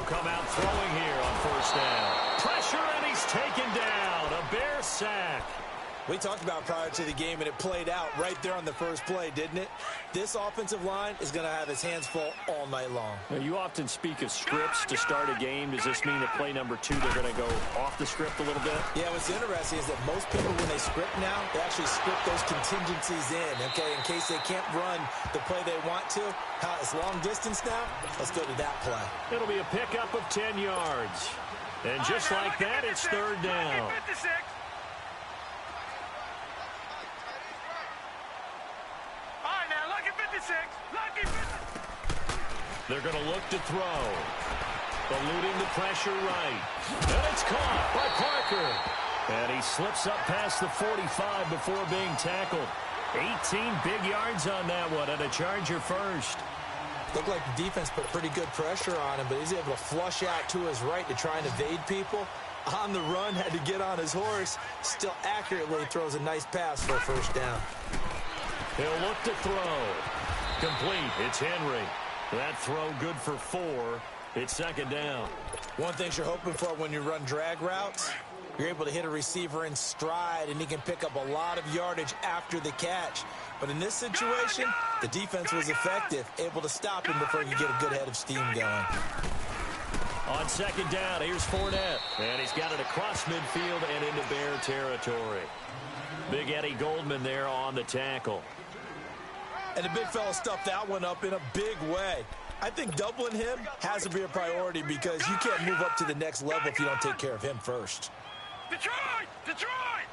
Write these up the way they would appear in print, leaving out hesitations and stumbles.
come out throwing here on first down. Pressure, and he's taken down. A Bear sack. We talked about prior to the game, and it played out right there on the first play, didn't it? This offensive line is going to have his hands full all night long. Now, you often speak of scripts to start a game. Does this mean that play number 2, they're going to go off the script a little bit? Yeah, what's interesting is that most people, when they script now, they actually script those contingencies in, okay, in case they can't run the play they want to. It's long distance now. Let's go to that play. It'll be a pickup of 10 yards. And just like that, it's third down. They're going to look to throw. Eluding the pressure right. And it's caught by Parker. And he slips up past the 45 before being tackled. 18 big yards on that one, and a Charger first. Looked like the defense put pretty good pressure on him, but he's able to flush out to his right to try and evade people. On the run, had to get on his horse. Still accurately throws a nice pass for a first down. He'll look to throw. Complete. It's Henry. That throw good for 4. It's second down. One thing you're hoping for when you run drag routes, you're able to hit a receiver in stride, and he can pick up a lot of yardage after the catch. But in this situation, the defense was effective, able to stop him before he could get a good head of steam going. On second down, here's Fournette. And he's got it across midfield and into Bear territory. Big Eddie Goldman there on the tackle. And the big fella stuffed that one up in a big way. I think doubling him has to be a priority because you can't move up to the next level if you don't take care of him first. Detroit! Detroit!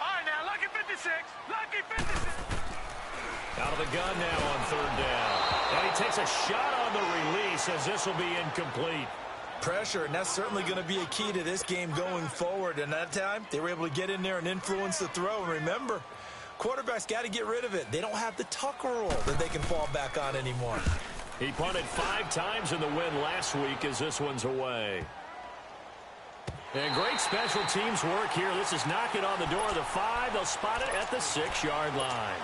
All right, now, lucky 56. Lucky 56. Out of the gun now on third down. And he takes a shot on the release as this will be incomplete. Pressure, and that's certainly going to be a key to this game going forward. And that time, they were able to get in there and influence the throw. And remember, quarterbacks got to get rid of it. They don't have the Tucker rule that they can fall back on anymore. He punted 5 times in the win last week as this one's away. And great special teams work here. This is knocking on the door of the 5. They'll spot it at the 6-yard line.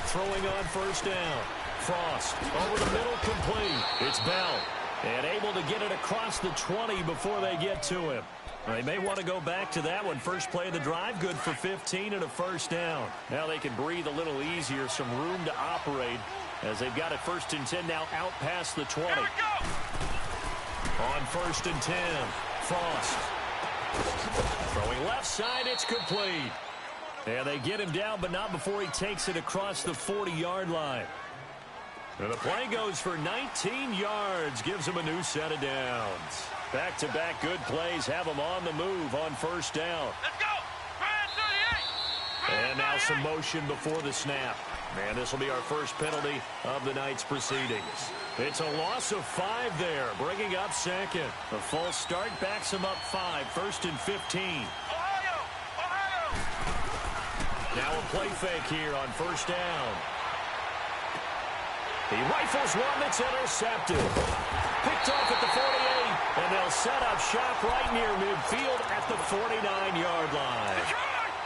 Throwing on first down. Frost over the middle, complete. It's Bell. And able to get it across the 20 before they get to him. They may want to go back to that one. First play of the drive, good for 15 and a first down. Now they can breathe a little easier, some room to operate as they've got it first and 10 now out past the 20. On first and 10, Frost. Throwing left side, it's complete. And they get him down, but not before he takes it across the 40-yard line. And the play goes for 19 yards, gives him a new set of downs. Back-to-back good plays have him on the move on first down. Let's go! And now some motion before the snap. And this will be our first penalty of the night's proceedings. It's a loss of 5 there, bringing up second. A false start backs him up 5, first and 15. Now a play fake here on first down. He rifles one that's intercepted. Picked off at the 48, and they'll set up shop right near midfield at the 49-yard line.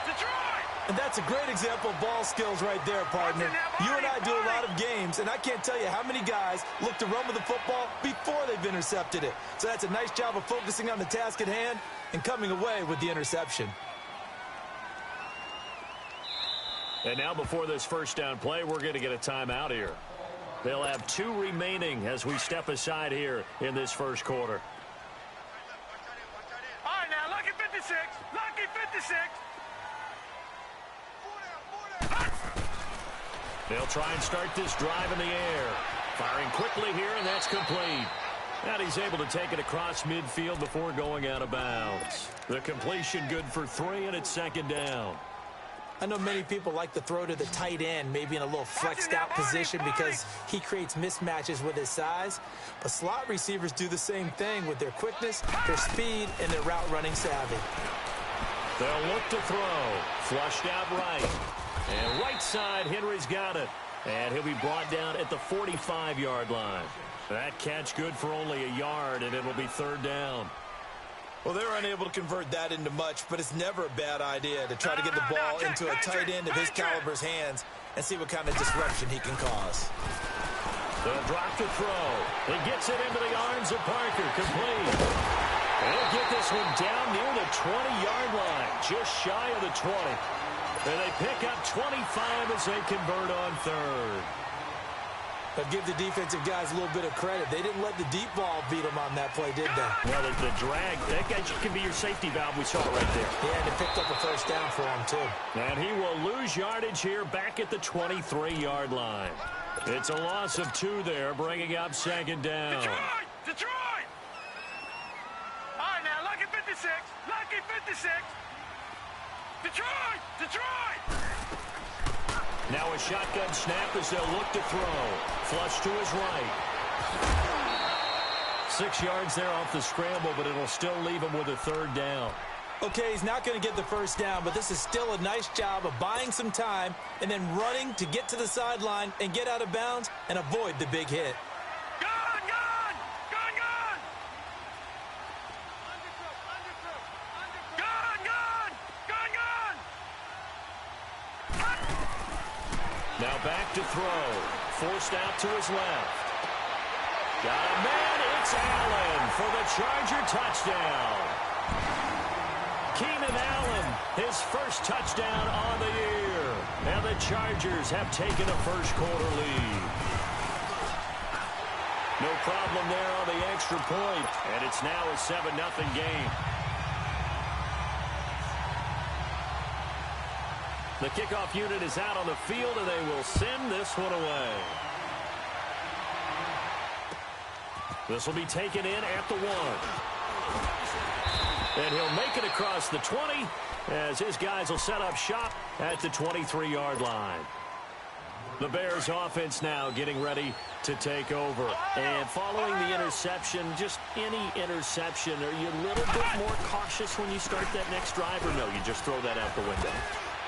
Detroit! And that's a great example of ball skills right there, partner. You and I do a lot of games, and I can't tell you how many guys look to run with the football before they've intercepted it. So that's a nice job of focusing on the task at hand and coming away with the interception. And now before this first down play, we're going to get a timeout here. They'll have 2 remaining as we step aside here in this first quarter. All right, now, lucky 56. Lucky 56. They'll try and start this drive in the air. Firing quickly here, and that's complete. And he's able to take it across midfield before going out of bounds. The completion good for 3, and it's second down. I know many people like to throw to the tight end, maybe in a little flexed out position because he creates mismatches with his size. But slot receivers do the same thing with their quickness, their speed, and their route running savvy. They'll look to throw. Flushed out right. And right side, Henry's got it. And he'll be brought down at the 45-yard line. That catch good for only a yard, and it'll be third down. Well, they're unable to convert that into much, but it's never a bad idea to try to get the ball into a tight end of his caliber's hands and see what kind of disruption he can cause. They'll drop to throw. He gets it into the arms of Parker. Complete. And he'll get this one down near the 20-yard line, just shy of the 20. And they pick up 25 as they convert on third. But give the defensive guys a little bit of credit. They didn't let the deep ball beat them on that play, did they? Well, the drag, that can be your safety valve. We saw it right there. Yeah, and it picked up a first down for him, too. And he will lose yardage here back at the 23-yard line. It's a loss of 2 there, bringing up second down. Detroit! All right, now, lucky 56. Lucky 56. Detroit! Now a shotgun snap as they'll look to throw. Flush to his right. 6 yards there off the scramble, but it'll still leave him with a third down. Okay, he's not going to get the first down, but this is still a nice job of buying some time and then running to get to the sideline and get out of bounds and avoid the big hit. Now back to throw. Forced out to his left. Got a man. It's Allen for the Charger touchdown. Keenan Allen, his first touchdown on the year. And the Chargers have taken a first-quarter lead. No problem there on the extra point, and it's now a 7-0 game. The kickoff unit is out on the field, and they will send this one away. This will be taken in at the 1. And he'll make it across the 20 as his guys will set up shop at the 23-yard line. The Bears offense now getting ready to take over. And following the interception, just any interception, are you a little bit more cautious when you start that next drive, or no, you just throw that out the window?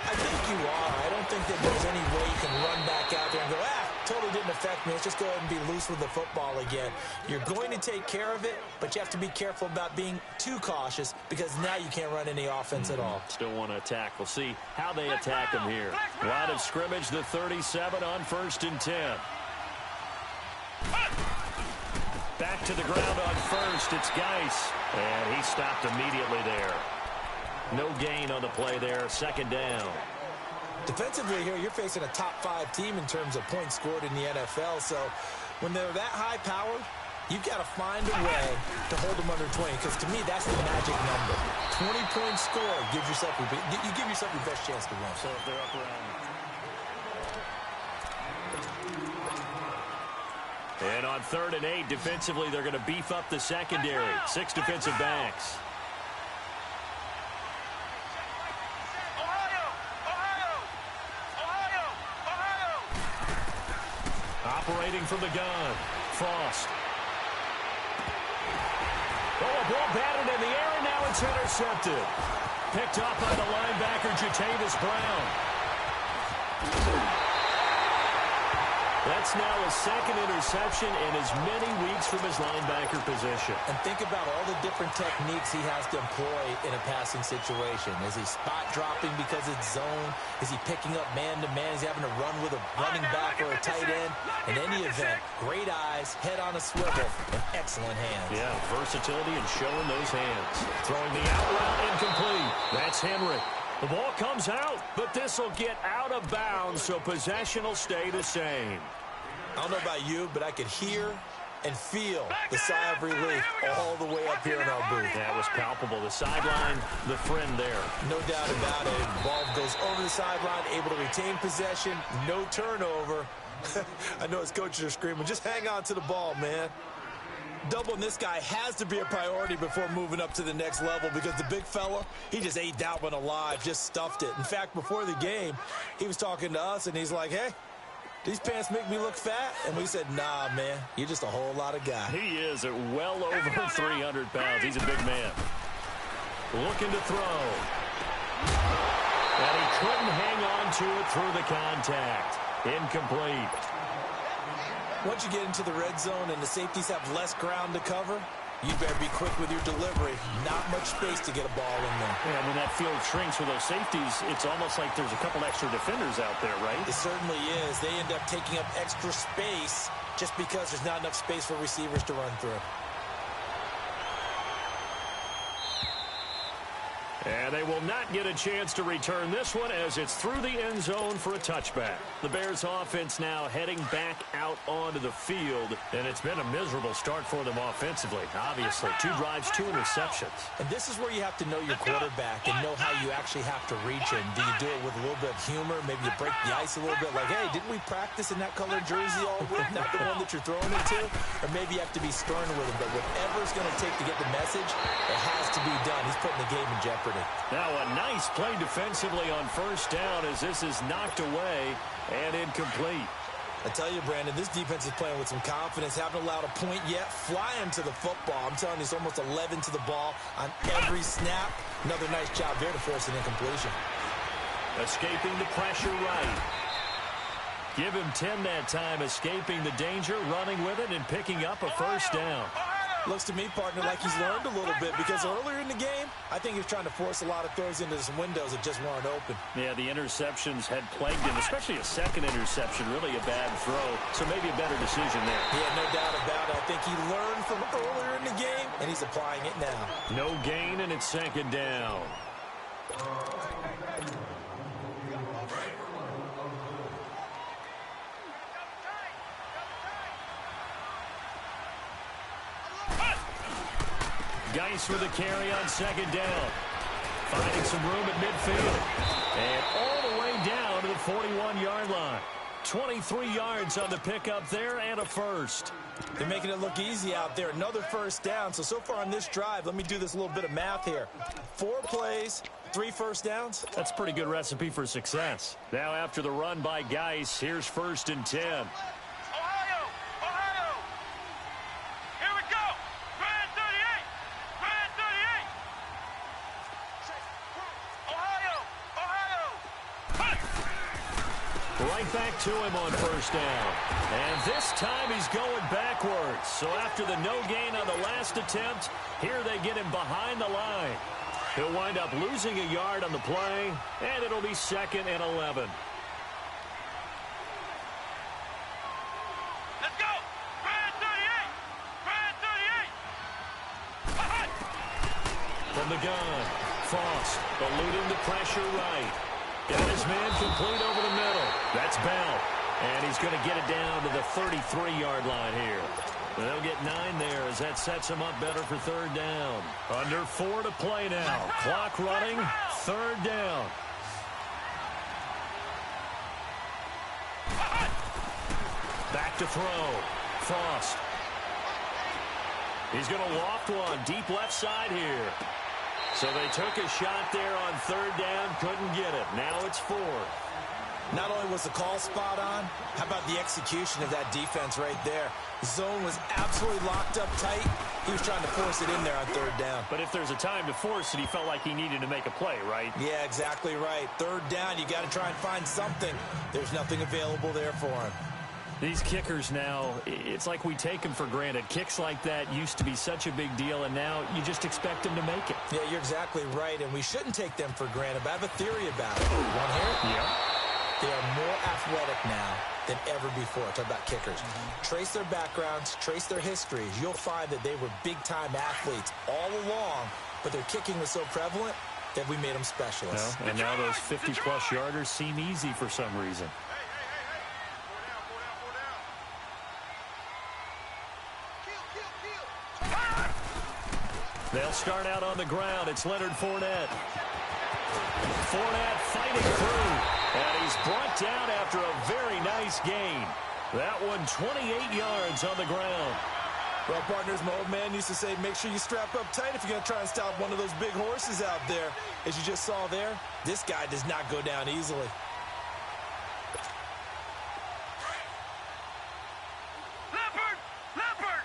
I think you are. I don't think that there's any way you can run back out there and go, totally didn't affect me. Let's just go ahead and be loose with the football again. You're going to take care of it, but you have to be careful about being too cautious because now you can't run any offense at all. Still want to attack. We'll see how they attack him here. Line of scrimmage, the 37 on 1st and 10. Back to the ground on first. It's Geis, and he stopped immediately there. No gain on the play there. Second down. Defensively here, you're facing a top-5 team in terms of points scored in the NFL. So when they're that high-powered, you've got to find a way to hold them under 20. Because to me, that's the magic number. 20-point score gives yourself you give yourself your best chance to win. So if they're up around. And on 3rd and 8, defensively, they're going to beef up the secondary. 6 defensive backs. Operating from the gun, Frost. Oh, a ball batted in the air, and now it's intercepted. Picked up by the linebacker, Jatavis Brown. That's now his 2nd interception in as many weeks from his linebacker position. And think about all the different techniques he has to employ in a passing situation. Is he spot dropping because it's zone? Is he picking up man-to-man? Is he having to run with a running back or a tight end? In any event, great eyes, head on a swivel, and excellent hands. Yeah, versatility and showing those hands. Throwing the out route incomplete. That's Henry. The ball comes out, but this will get out of bounds, so possession will stay the same. I don't know about you, but I could hear and feel the sigh of relief all the way up here in our booth. That was palpable. The sideline, the friend there. No doubt about it. Ball goes over the sideline, able to retain possession, no turnover. I know his coaches are screaming, just hang on to the ball, man. Doubling this guy has to be a priority before moving up to the next level because the big fella, he just ate that one alive, just stuffed it. In fact, before the game, he was talking to us, and he's like, hey, these pants make me look fat? And we said, nah, man, you're just a whole lot of guy. He is at well over 300 pounds. He's a big man. Looking to throw. And he couldn't hang on to it through the contact. Incomplete. Once you get into the red zone and the safeties have less ground to cover, you better be quick with your delivery. Not much space to get a ball in there. Yeah, when that field shrinks with those safeties, it's almost like there's a couple extra defenders out there, right? It certainly is. They end up taking up extra space just because there's not enough space for receivers to run through. And they will not get a chance to return this one as it's through the end zone for a touchback. The Bears offense now heading back out onto the field, and it's been a miserable start for them offensively. Obviously, 2 drives, 2 interceptions. And this is where you have to know your quarterback and know how you actually have to reach him. Do you do it with a little bit of humor? Maybe you break the ice a little bit like, hey, didn't we practice in that colored jersey all week? Not the one that you're throwing it to? Or maybe you have to be stern with him. But whatever it's going to take to get the message, it has to be done. He's putting the game in jeopardy. Now a nice play defensively on first down as this is knocked away and incomplete. I tell you, Brandon, this defense is playing with some confidence. Haven't allowed a point yet. Flying to the football. I'm telling you, it's almost 11 to the ball on every snap. Another nice job there to force an incompletion. Escaping the pressure right. Give him 10 that time, escaping the danger, running with it, and picking up a first down. Looks to me, partner, like he's learned a little bit because earlier in the game, I think he was trying to force a lot of throws into some windows that just weren't open. Yeah, the interceptions had plagued him, especially a second interception, really a bad throw. So maybe a better decision there. Yeah, no doubt about it. I think he learned from earlier in the game, and he's applying it now. No gain, and it's second down. Geis with a carry on second down. Finding some room at midfield. And all the way down to the 41-yard line. 23 yards on the pickup there and a first. They're making it look easy out there. Another first down. So far on this drive, let me do this little bit of math here. 4 plays, 3 first downs. That's a pretty good recipe for success. Now after the run by Geis, here's 1st and 10. Right back to him on first down. And this time he's going backwards. So after the no gain on the last attempt, here they get him behind the line. He'll wind up losing a yard on the play, and it'll be 2nd and 11. Let's go! Brand 38! Brand 38! From the gun, Frost eluding the pressure right. Got his man complete over the middle. That's Bell. And he's going to get it down to the 33-yard line here. They'll get 9 there as that sets him up better for 3rd down. Under 4 to play now. Clock running. 3rd down. Back to throw. Frost. He's going to loft one deep left side here. So they took a shot there on 3rd down, couldn't get it. Now it's 4th. Not only was the call spot on, how about the execution of that defense right there? The zone was absolutely locked up tight. He was trying to force it in there on 3rd down. But if there's a time to force it, he felt like he needed to make a play, right? Yeah, exactly right. 3rd down, you got to try and find something. There's nothing available there for him. These kickers now, it's like we take them for granted. Kicks like that used to be such a big deal, and now you just expect them to make it. Yeah, you're exactly right, and we shouldn't take them for granted, but I have a theory about it. Want to hear it? Yeah. They are more athletic now than ever before. Talk about kickers. Trace their backgrounds, trace their histories. You'll find that they were big-time athletes all along, but their kicking was so prevalent that we made them specialists. Well, and now those 50-plus yarders seem easy for some reason. They'll start out on the ground. It's Leonard Fournette. Fournette fighting through. And he's brought down after a very nice gain. That one 28 yards on the ground. Well, partners, my old man used to say, make sure you strap up tight if you're going to try and stop one of those big horses out there. As you just saw there, this guy does not go down easily. Leopard! Leopard!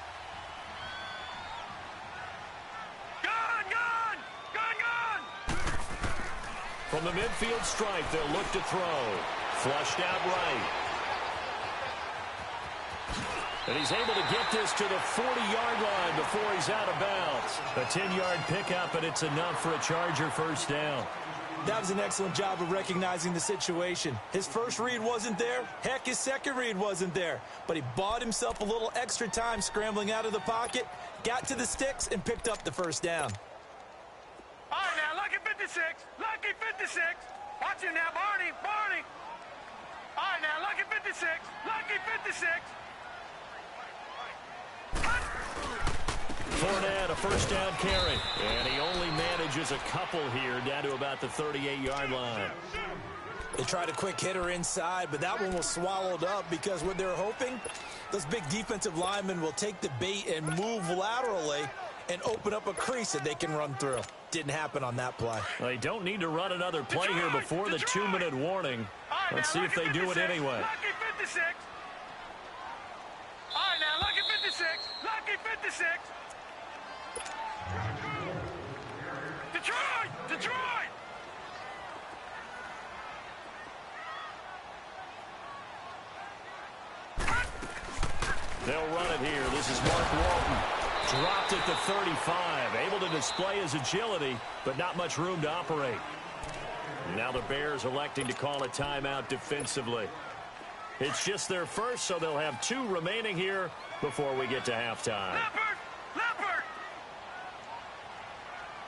Gun! Gun! Gun! Gun! From the midfield stripe, they'll look to throw. Flushed out right. And he's able to get this to the 40-yard line before he's out of bounds. A 10-yard pickup, and it's enough for a Charger first down. That was an excellent job of recognizing the situation. His first read wasn't there. Heck, his second read wasn't there. But he bought himself a little extra time scrambling out of the pocket, got to the sticks, and picked up the first down. All right, now, Lucky 56. Lucky 56. Watch him now, Barney. Barney. All right, now, Lucky 56. Lucky 56. Fournette, a first down carry. And he only manages a couple here down to about the 38-yard line. They tried a quick hitter inside, but that one was swallowed up because what they're hoping, those big defensive linemen will take the bait and move laterally and open up a crease that they can run through. Didn't happen on that play. Well, they don't need to run another play here before the 2-minute warning. Let's see if they do it anyway. Lucky 56. All right, now, Lucky 56. Lucky 56. Detroit! Detroit! They'll run it here. This is Mark Walton. Dropped at the 35. Able to display his agility, but not much room to operate. Now the Bears electing to call a timeout defensively. It's just their first, so they'll have 2 remaining here before we get to halftime. Leopard! Leopard!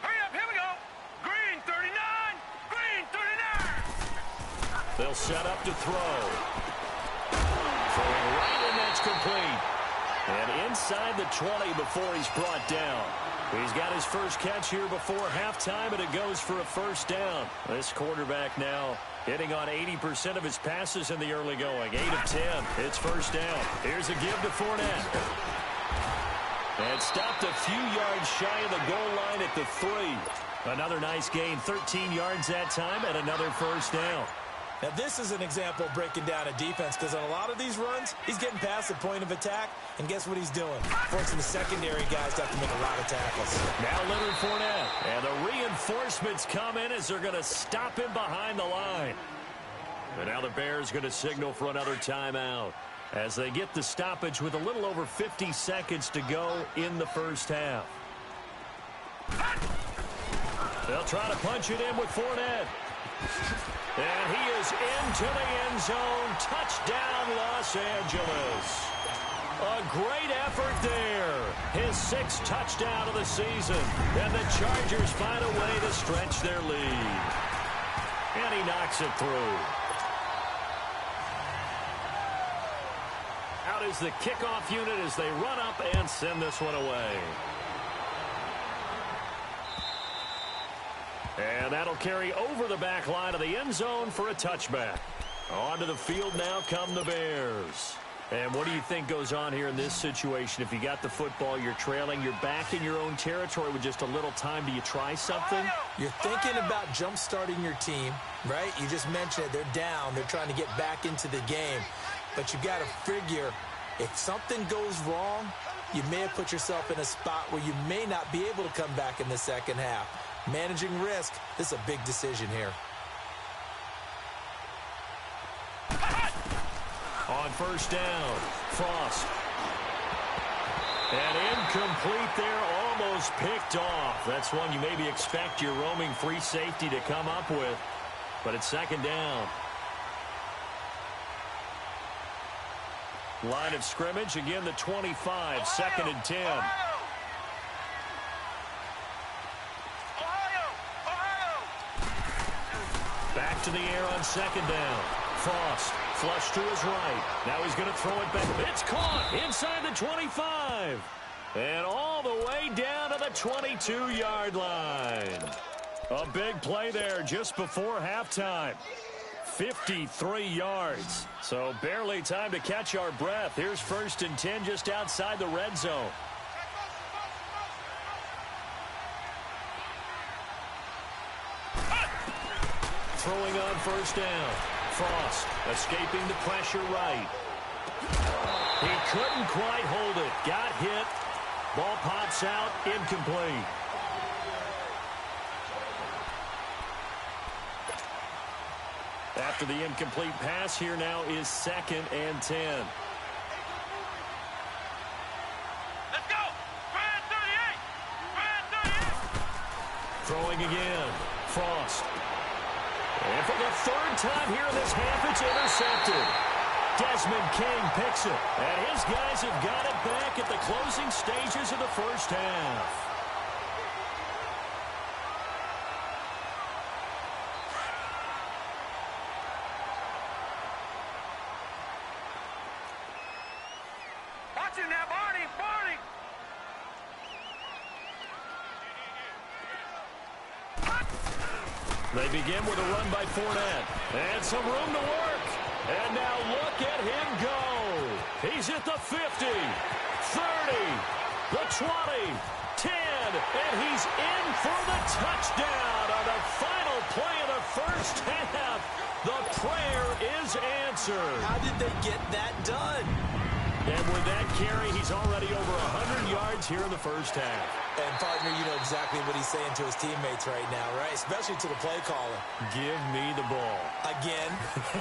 Hurry up, here we go! Green 39! Green 39! They'll set up to throw. Throwing right, and that's complete. And inside the 20 before he's brought down. He's got his first catch here before halftime, and it goes for a first down. This quarterback now hitting on 80% of his passes in the early going. 8 of 10. It's first down. Here's a give to Fournette. And stopped a few yards shy of the goal line at the 3. Another nice gain, 13 yards that time, and another first down. Now, this is an example of breaking down a defense because on a lot of these runs, he's getting past the point of attack, and guess what he's doing? Forcing the secondary guys to have to make a lot of tackles. Now Leonard Fournette, and the reinforcements come in as they're going to stop him behind the line. And now the Bears going to signal for another timeout as they get the stoppage with a little over 50 seconds to go in the first half. They'll try to punch it in with Fournette. And he is into the end zone. Touchdown, Los Angeles. A great effort there. His 6th touchdown of the season. And the Chargers find a way to stretch their lead. And he knocks it through. Out is the kickoff unit as they run up and send this one away. And that'll carry over the back line of the end zone for a touchback. Onto the field now come the Bears. And what do you think goes on here in this situation? If you got the football, you're trailing, you're back in your own territory with just a little time. Do you try something? You're thinking about jump-starting your team, right? You just mentioned it. They're down. They're trying to get back into the game. But you got to figure, if something goes wrong, you may have put yourself in a spot where you may not be able to come back in the second half. Managing risk, this is a big decision here. On first down, Frost. And incomplete there, almost picked off. That's one you maybe expect your roaming free safety to come up with. But it's second down. Line of scrimmage, again the 25, second and 10. Back to the air on second down. Frost, flush to his right. Now he's going to throw it back. It's caught inside the 25. And all the way down to the 22-yard line. A big play there just before halftime. 53 yards. So barely time to catch our breath. Here's first and 10 just outside the red zone. throwing on first down. Frost escaping the pressure right. He couldn't quite hold it. Got hit. Ball pops out. Incomplete. After the incomplete pass, here now is 2nd and 10. Let's go. Brad 38. Brad 38. Throwing again. Frost. And for the 3rd time here in this half, it's intercepted. Desmond King picks it. And his guys have got it back at the closing stages of the first half. Watch him now, Barney. Barney. They begin with a run by Fournette. And some room to work. And now look at him go. He's at the 50, 30, the 20, 10, and he's in for the touchdown on the final play of the first half. The prayer is answered. How did they get that done? And with that carry, he's already over 100 yards here in the first half. And, partner, you know exactly what he's saying to his teammates right now, right? Especially to the play caller. Give me the ball. Again,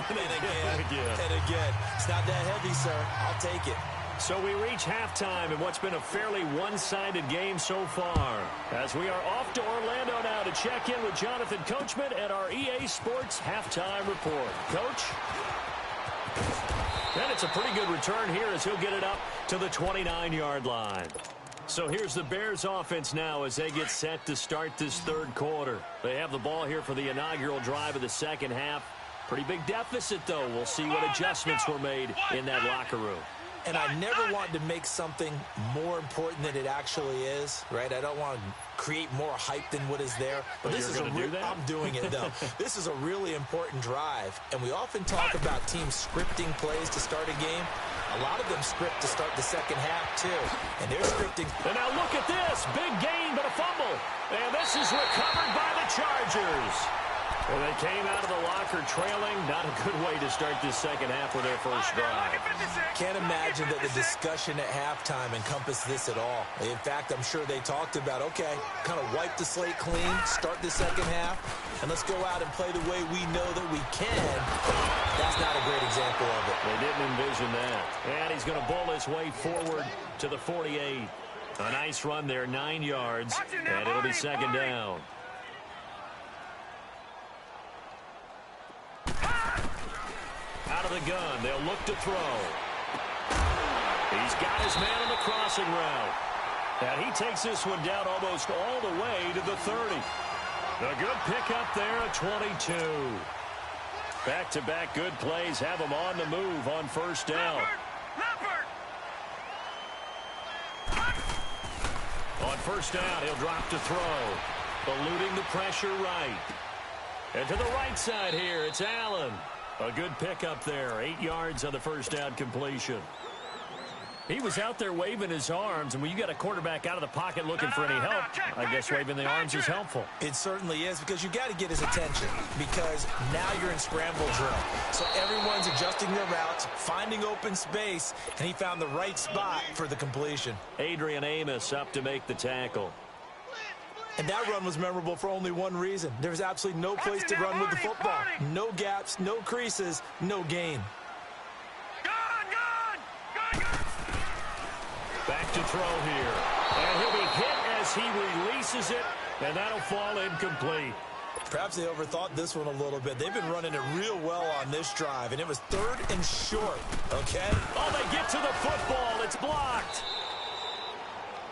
and again, Again. and again. It's not that heavy, sir. I'll take it. So we reach halftime in what's been a fairly one-sided game so far. As we are off to Orlando now to check in with Jonathan Coachman at our EA Sports Halftime Report. Coach? And it's a pretty good return here as he'll get it up to the 29-yard line. So here's the Bears offense now as they get set to start this 3rd quarter. They have the ball here for the inaugural drive of the second half. Pretty big deficit, though. We'll see what adjustments were made in that locker room. And I never want to make something more important than it actually is, right? I don't want to create more hype than what is there. But this is I'm doing it, though. This is a really important drive. And we often talk about teams scripting plays to start a game. A lot of them script to start the second half, too. And they're scripting. And now look at this. Big gain, but a fumble. And this is recovered by the Chargers. Well, they came out of the locker trailing. Not a good way to start this second half with their first drive. Can't imagine that the discussion at halftime encompassed this at all. In fact, I'm sure they talked about, okay, kind of wipe the slate clean, start the second half, and let's go out and play the way we know that we can. That's not a great example of it. They didn't envision that. And he's going to bowl his way forward to the 48. A nice run there, 9 yards, and it'll be second down. Out of the gun, they'll look to throw. He's got his man on the crossing route. And he takes this one down almost all the way to the 30. A good pickup there at 22. Back-to-back good plays have him on the move on first down. On first down, he'll drop to throw. Eluding the pressure right. And to the right side here, it's Allen. A good pickup there. 8 yards on the first down completion. He was out there waving his arms, and when you got a quarterback out of the pocket looking for any help, I guess waving the arms is helpful. It certainly is, because you got to get his attention, because now you're in scramble drill. So everyone's adjusting their routes, finding open space, and he found the right spot for the completion. Adrian Amos up to make the tackle. And that run was memorable for only one reason. There's absolutely no place to run with the football. No gaps, no creases, no gain. Back to throw here. And he'll be hit as he releases it, and that'll fall incomplete. Perhaps they overthought this one a little bit. They've been running it real well on this drive, and it was 3rd and short, okay? Oh, they get to the football. It's blocked.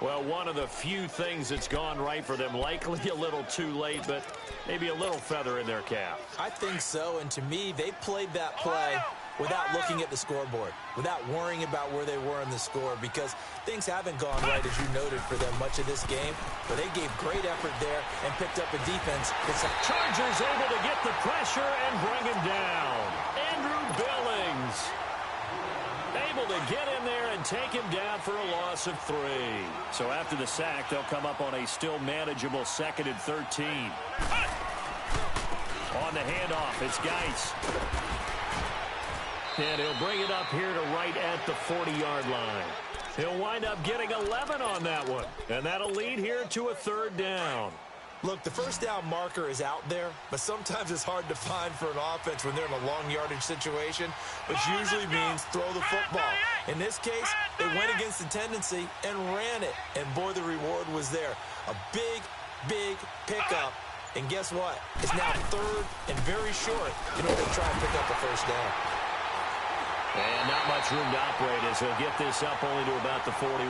Well, one of the few things that's gone right for them, likely a little too late, but maybe a little feather in their cap. I think so, and to me, they played that play without looking at the scoreboard, without worrying about where they were in the score, because things haven't gone right, as you noted, for them much of this game, but they gave great effort there and picked up a defense. Chargers able to get the pressure and bring him down. Andrew Billings able to get in there and take him down for a loss of 3. So after the sack, they'll come up on a still manageable 2nd and 13. On the handoff. It's Geis. And he'll bring it up here to right at the 40-yard line. He'll wind up getting 11 on that one. And that'll lead here to a third down. Look, the first down marker is out there, but sometimes it's hard to find for an offense when they're in a long yardage situation, which usually means throw the football. In this case, they went against the tendency and ran it. And boy, the reward was there. A big, big pickup. And guess what? It's now third and very short in order to try and pick up the first down. And not much room to operate as he'll get this up only to about the 41.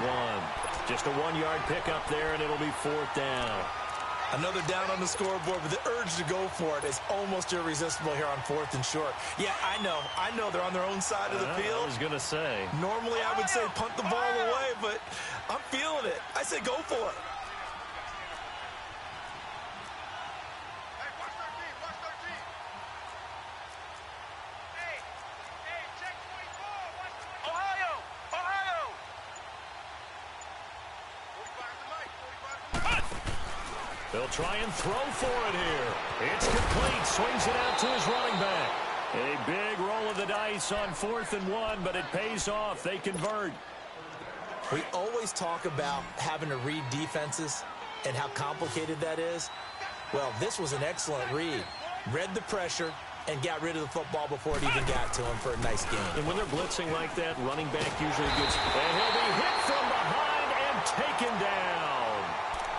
Just a 1-yard pickup there, and it'll be fourth down. Another down on the scoreboard, but the urge to go for it is almost irresistible here on fourth and short. Yeah, I know they're on their own side of the field. I was going to say. Normally I would say punt the ball away, but I'm feeling it. I say go for it. They'll try and throw for it here. It's complete. Swings it out to his running back. A big roll of the dice on 4th and 1, but it pays off. They convert. We always talk about having to read defenses and how complicated that is. Well, this was an excellent read. Read the pressure and got rid of the football before it even got to him for a nice gain. And when they're blitzing like that, running back usually gets... And he'll be hit from behind and taken down.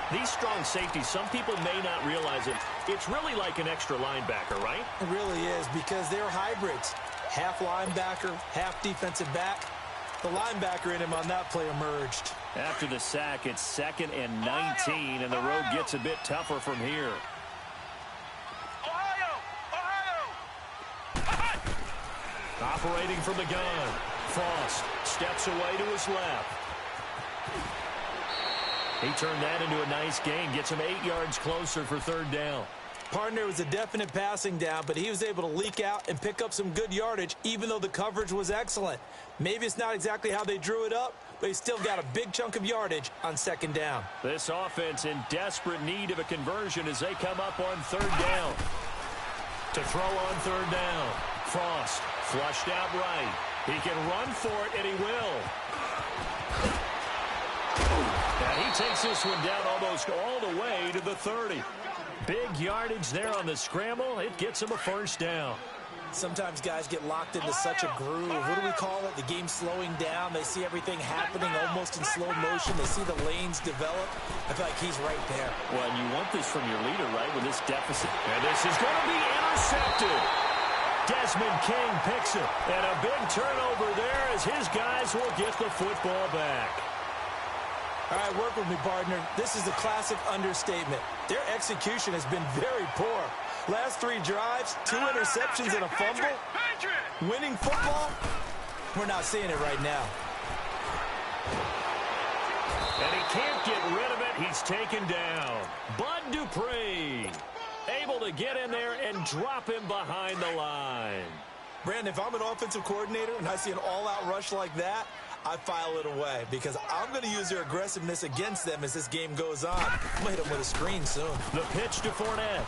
These strong safeties, some people may not realize it. It's really like an extra linebacker, right? It really is, because they're hybrids. Half linebacker, half defensive back. The linebacker in him on that play emerged. After the sack, it's 2nd and 19, and the road gets a bit tougher from here. Operating from the gun. Frost steps away to his left. He turned that into a nice gain. Gets him 8 yards closer for third down. Partner was a definite passing down, but he was able to leak out and pick up some good yardage, even though the coverage was excellent. Maybe it's not exactly how they drew it up, but he still got a big chunk of yardage on 2nd down. This offense in desperate need of a conversion as they come up on 3rd down. To throw on 3rd down. Frost flushed out right. He can run for it, and he will. And he takes this one down almost all the way to the 30. Big yardage there on the scramble. It gets him a first down. Sometimes guys get locked into such a groove. What do we call it? The game slowing down. They see everything happening almost in slow motion. They see the lanes develop. I feel like he's right there. Well, and you want this from your leader, right, with this deficit. And this is going to be intercepted. Desmond King picks it. And a big turnover there as his guys will get the football back. All right, work with me, partner. This is a classic understatement. Their execution has been very poor. Last 3 drives, 2 interceptions and a fumble. Winning football, we're not seeing it right now. And he can't get rid of it. He's taken down. Bud Dupree able to get in there and drop him behind the line. Brandon, if I'm an offensive coordinator and I see an all-out rush like that, I file it away because I'm going to use their aggressiveness against them as this game goes on. I'm going to hit them with a screen soon. The pitch to Fournette.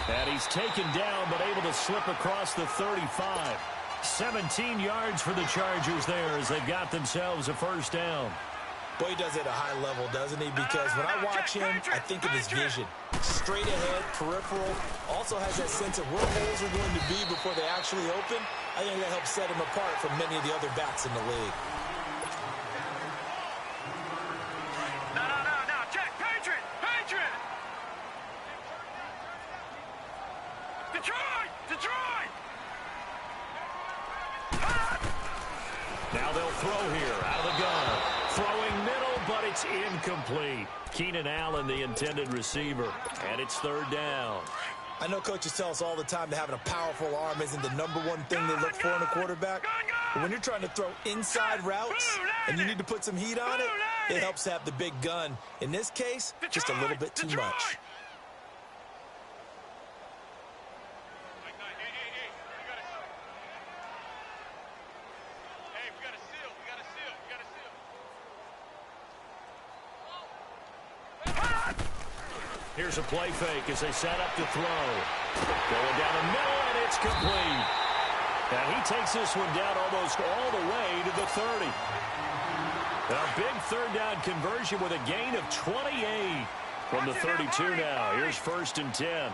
And he's taken down but able to slip across the 35. 17 yards for the Chargers there as they've got themselves a first down. Boy, he does it at a high level, doesn't he? Because when I watch him, I think of his vision. Straight ahead, peripheral. Also has that sense of where holes are going to be before they actually open. I think that helps set him apart from many of the other backs in the league. No. Check. Patriot. Detroit. Now they'll throw here out of the gun. Throwing middle, but it's incomplete. Keenan Allen, the intended receiver. And it's third down. I know coaches tell us all the time that having a powerful arm isn't the #1 thing they look for in a quarterback. But when you're trying to throw inside routes and you need to put some heat on it, it helps to have the big gun. In this case, just a little bit too much. here's a play fake as they set up to throw. Going down the middle, and it's complete. And he takes this one down almost all the way to the 30. A big third down conversion with a gain of 28 from the 32 now. Here's 1st and 10.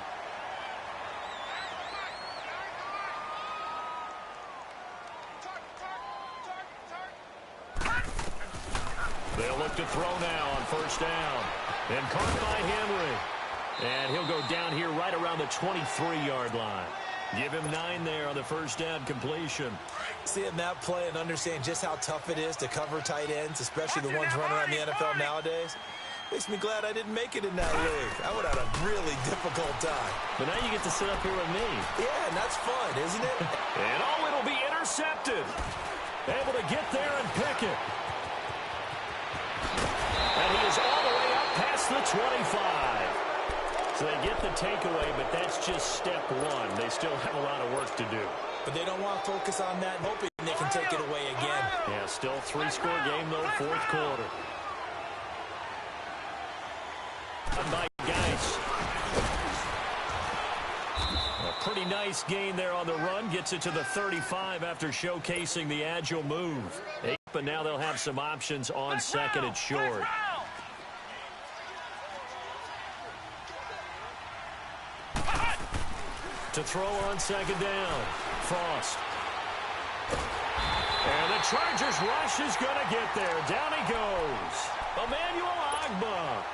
They'll look to throw now on 1st down. And caught by Henry. And he'll go down here right around the 23-yard line. Give him 9 there on the 1st down completion. Seeing that play and understand just how tough it is to cover tight ends, especially the ones running around the NFL nowadays, makes me glad I didn't make it in that league. I would have had a really difficult time. But now you get to sit up here with me. Yeah, and that's fun, isn't it? And it'll be intercepted. Able to get there and pick it. And he is all the way up past the 25. So they get the takeaway, but that's just step one. They still have a lot of work to do. But they don't want to focus on that, hoping they can take it away again. Yeah, still 3-score game, though, 4th quarter. By Geis. A pretty nice gain there on the run. Gets it to the 35 after showcasing the agile move. But now they'll have some options on 2nd and short. To throw on 2nd down. Frost. And the Chargers rush is going to get there. Down he goes. Emmanuel Ogbah.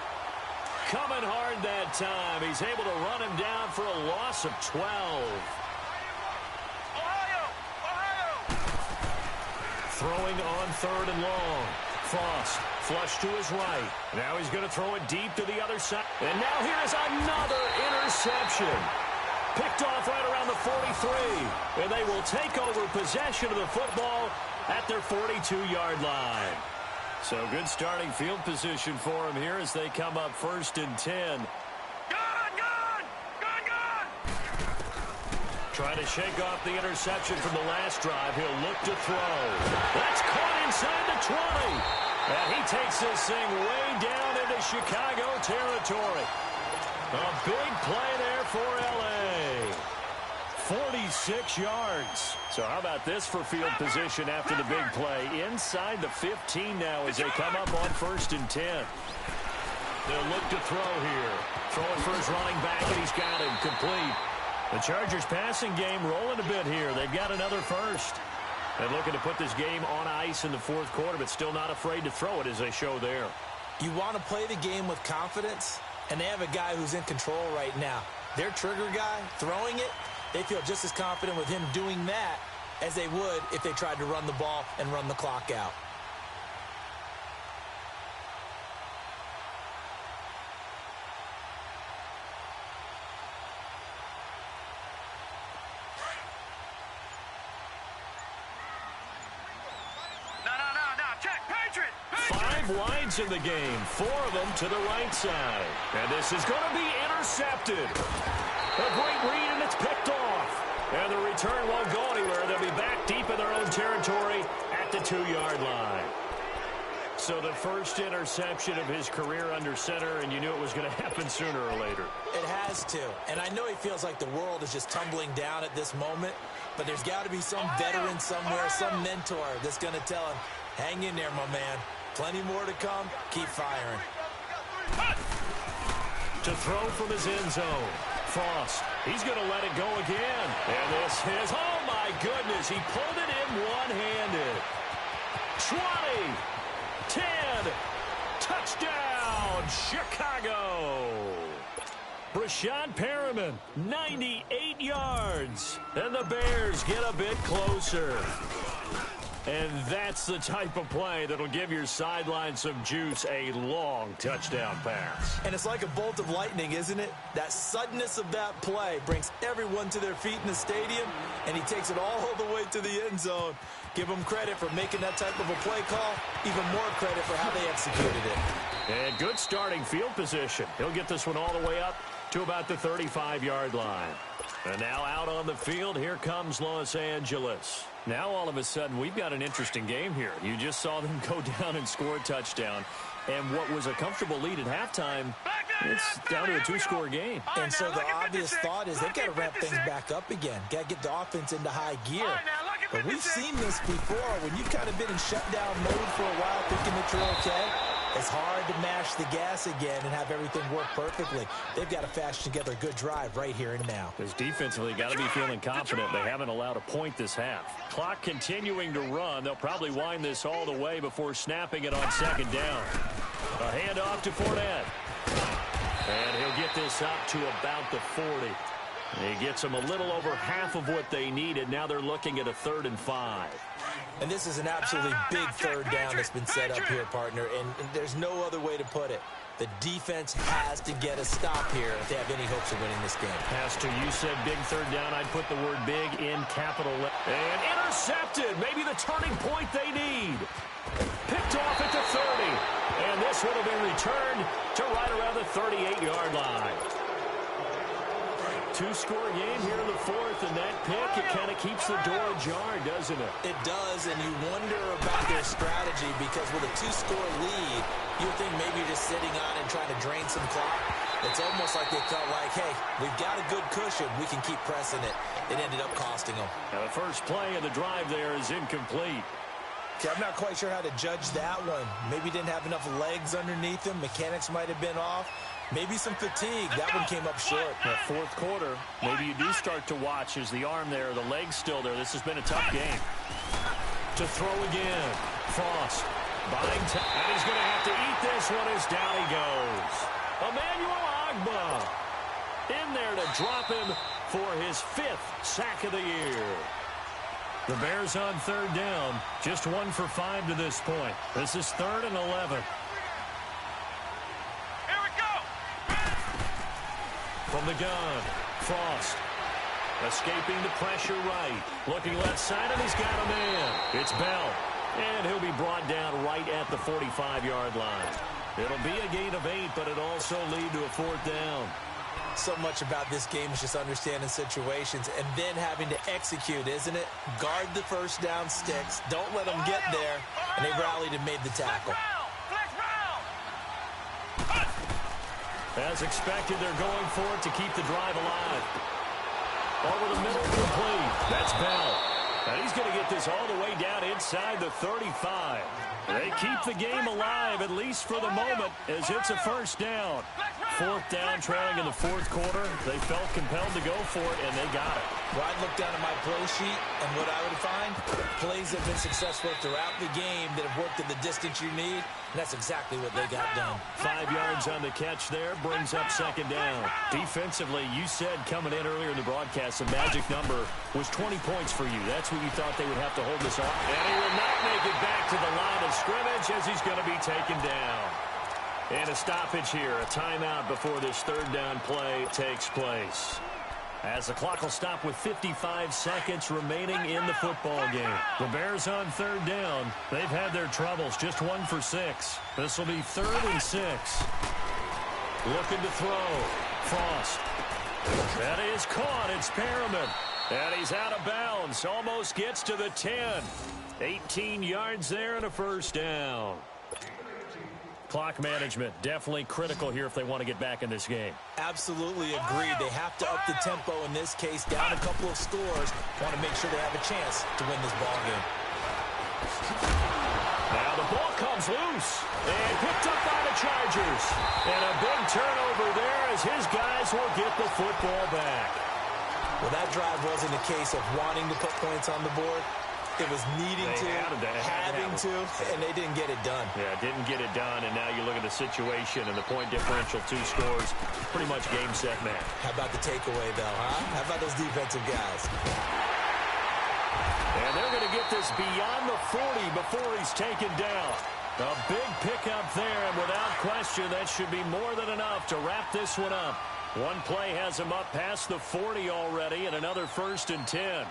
Coming hard that time. He's able to run him down for a loss of 12. Throwing on 3rd and long. Frost flush to his right. Now he's going to throw it deep to the other side. And now here is another interception. Picked off right around the 43. And they will take over possession of the football at their 42-yard line. So good starting field position for him here as they come up 1st and 10. Trying to shake off the interception from the last drive. He'll look to throw. That's caught inside the 20. And he takes this thing way down into Chicago territory. A big play there for L.A. 46 yards. So how about this for field position after the big play? Inside the 15 now as they come up on 1st and 10. They'll look to throw here. Throwing for his running back, and he's got him complete. The Chargers passing game rolling a bit here. They've got another first. And looking to put this game on ice in the 4th quarter, but still not afraid to throw it as they show there. You want to play the game with confidence, and they have a guy who's in control right now. Their trigger guy, throwing it, they feel just as confident with him doing that as they would if they tried to run the ball and run the clock out. Wides in the game, 4 of them to the right side. And this is going to be intercepted. A great read, and it's picked off. And the return won't go anywhere. They'll be back deep in their own territory at the 2-yard line. So the first interception of his career under center, and you knew it was going to happen sooner or later. It has to. And I know he feels like the world is just tumbling down at this moment, but there's got to be some veteran somewhere, some mentor that's going to tell him, hang in there, my man. Plenty more to come. Keep firing. To throw from his end zone. Frost. He's going to let it go again. And this is, oh my goodness, he pulled it in one-handed. 20, 10, touchdown, Chicago. Brashad Perriman, 98 yards. And the Bears get a bit closer. And that's the type of play that'll give your sideline some juice, a long touchdown pass. And it's like a bolt of lightning, isn't it? That suddenness of that play brings everyone to their feet in the stadium, and he takes it all the way to the end zone. Give him credit for making that type of a play call. Even more credit for how they executed it. And good starting field position. He'll get this one all the way up to about the 35-yard line. And now out on the field, here comes Los Angeles. Now all of a sudden, we've got an interesting game here. You just saw them go down and score a touchdown. And what was a comfortable lead at halftime, it's down to a two-score game. And so the obvious thought is they've got to ramp things back up again. Got to get the offense into high gear. But we've seen this before. When you've kind of been in shutdown mode for a while thinking that you're okay, it's hard to mash the gas again and have everything work perfectly. They've got to fashion together a good drive right here and now. Because defensively, got to be feeling confident. They haven't allowed a point this half. Clock continuing to run. They'll probably wind this all the way before snapping it on second down. A handoff to Fournette. And he'll get this up to about the 40. He gets them a little over half of what they needed. Now they're looking at a 3rd and 5. And this is an absolutely big third down that's been set up here, partner. And there's no other way to put it. The defense has to get a stop here if they have any hopes of winning this game. Pastor, you said big third down. I'd put the word big in capital. And intercepted. Maybe the turning point they need. Picked off at the 30. And this one will be returned to right around the 38-yard line. Two-score game here in the 4th, and that pick, it kind of keeps the door ajar, doesn't it? It does, and you wonder about their strategy because with a 2-score lead, you think maybe you're just sitting on and trying to drain some clock. It's almost like they felt like, hey, we've got a good cushion. We can keep pressing it. It ended up costing them. Now the first play of the drive there is incomplete. Okay, I'm not quite sure how to judge that one. Maybe didn't have enough legs underneath him. Mechanics might have been off. Maybe some fatigue. That one came up short. That 4th quarter, maybe you do start to watch as the arm there, the leg's still there. This has been a tough game. To throw again. Frost. Buying time. And he's going to have to eat this one as down he goes. Emmanuel Agba in there to drop him for his 5th sack of the year. The Bears on 3rd down. Just 1 for 5 to this point. This is 3rd and 11. From the gun, Frost escaping the pressure right. Looking left side, and he's got a man. It's Bell, and he'll be brought down right at the 45-yard line. It'll be a gain of 8, but it'll also lead to a 4th down. So much about this game is just understanding situations and then having to execute, isn't it? Guard the first down sticks. Don't let them get there, and they rallied and made the tackle. As expected, they're going for it to keep the drive alive. Over the middle, complete. That's Bell. And he's going to get this all the way down inside the 35. They keep the game alive, at least for the moment, as it's a first down. 4th down, trailing in the 4th quarter. They felt compelled to go for it, and they got it. Well, I'd look down at my play sheet, and what I would find, plays have been successful throughout the game that have worked at the distance you need, and that's exactly what they got done. 5 yards on the catch there, brings up 2nd down. Defensively, you said coming in earlier in the broadcast, the magic number was 20 points for you. That's what you thought they would have to hold this off. And he will not make it back to the line of scrimmage as he's going to be taken down. And a stoppage here, a timeout before this 3rd down play takes place. As the clock will stop with 55 seconds remaining in the football game. The Bears on 3rd down. They've had their troubles, just 1 for 6. This will be 3rd and 6. Looking to throw. Frost. That is caught. It's Perriman. And he's out of bounds. Almost gets to the 10. 18 yards there and a first down. Clock management, definitely critical here if they want to get back in this game. Absolutely agreed. They have to up the tempo in this case, down a couple of scores. Want to make sure they have a chance to win this ball game. Now the ball comes loose and picked up by the Chargers. And a big turnover there as his guys will get the football back. Well, that drive wasn't a case of wanting to put points on the board. It was needing to, having to, and they didn't get it done. Yeah, didn't get it done, and now you look at the situation and the point differential, 2 scores, pretty much game, set, match. How about the takeaway, though, huh? How about those defensive guys? And they're going to get this beyond the 40 before he's taken down. A big pickup there, and without question, that should be more than enough to wrap this one up. One play has him up past the 40 already, and another 1st and 10.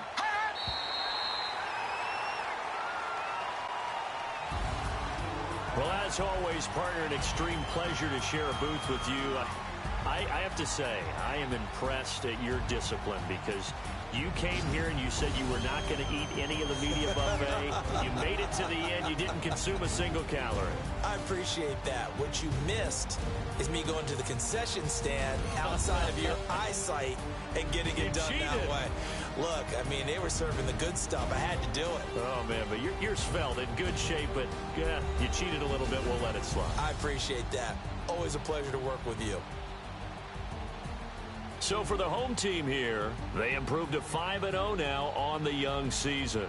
Well, as always, partner, an extreme pleasure to share a booth with you. I have to say, I am impressed at your discipline because you came here and you said you were not going to eat any of the media buffet. You made it to the end. You didn't consume a single calorie. I appreciate that. What you missed is me going to the concession stand outside of your eyesight and getting it done that way. Look, I mean, they were serving the good stuff. I had to do it. Oh, man, but you're svelte, in good shape, but yeah, you cheated a little bit. We'll let it slide. I appreciate that. Always a pleasure to work with you. So for the home team here, they improved to 5-0 now on the young season.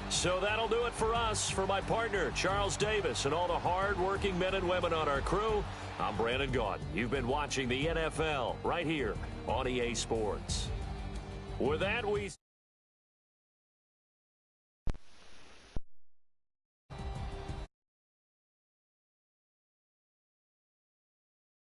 So that'll do it for us. For my partner, Charles Davis, and all the hard-working men and women on our crew, I'm Brandon Gaudin. You've been watching the NFL right here on EA Sports. With that, we...